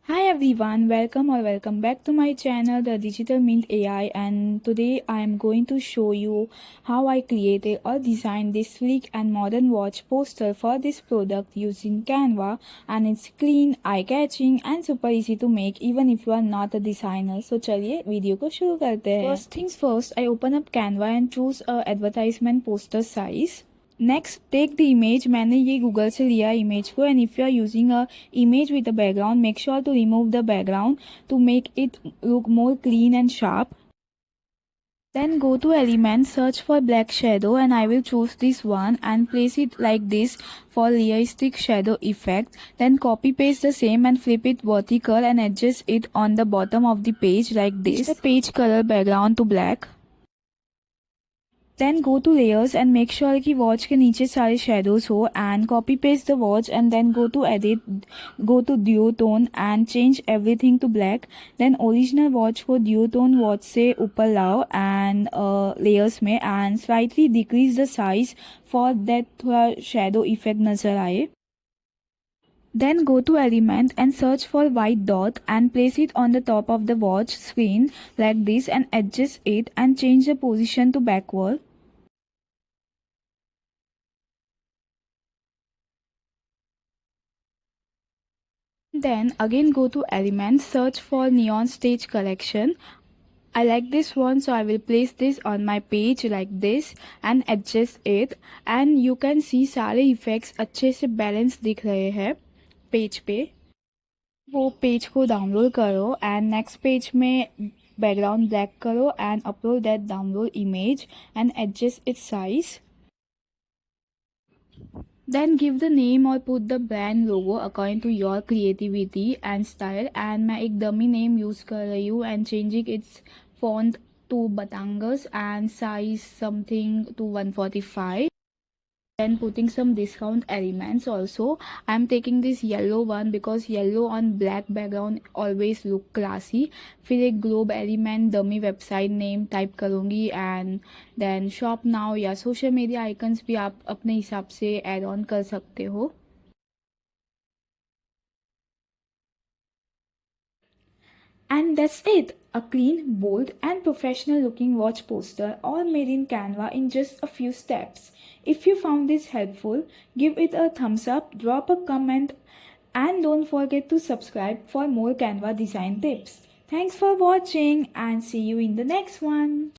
Hi everyone, welcome back to my channel The Digital Mint AI, and today I am going to show you how I created or designed this sleek and modern watch poster for this product using Canva, and it's clean, eye-catching and super easy to make even if you are not a designer. So चलिए video को शुरू करते हैं. First things first, I open up Canva and choose a advertisement poster size. Next take the image. मैंने ये Google से लिया image को, and if you are using a image with a background, make sure to remove the background to make it look more clean and sharp. Then go to element, search for black shadow, and I will choose this one and place it like this for realistic shadow effect. Then copy paste the same and flip it vertical and adjust it on the bottom of the page like this. Switch the page color background to black. Then go to layers and make sure कि watch के नीचे सारे shadows हो, and copy paste the watch and then go to edit, go to duotone and change everything to black. Then original watch को duotone watch से ऊपर लाओ and layers में and slightly decrease the size for that थोड़ा shadow effect नजर आए. Then go to element and search for white dot and place it on the top of the watch screen like this and adjust it and change the position to backward. Then again go to elements, search for neon stage collection. I like this one, so I will place this on my page like this and adjust it, and you can see सारे effects अच्छे से balance दिख रहे हैं page पे. वो page को download करो एंड नेक्स्ट पेज में बैकग्राउंड ब्लैक करो and upload that download image and adjust its size. Then give the name or put the brand logo according to your creativity and style. And मैं एक dummy name use कर रही हूँ and changing its font to Batangas and size something to 145. Then putting some discount elements also. I'm taking this yellow one because yellow on black background always look classy. फिर एक globe element dummy website name type करूँगी and then shop now या social media icons भी आप अपने हिसाब से add on कर सकते हो. And that's it! A clean, bold and professional looking watch poster all made in Canva in just a few steps. If you found this helpful, give it a thumbs up, drop a comment and don't forget to subscribe for more Canva design tips. Thanks for watching and see you in the next one.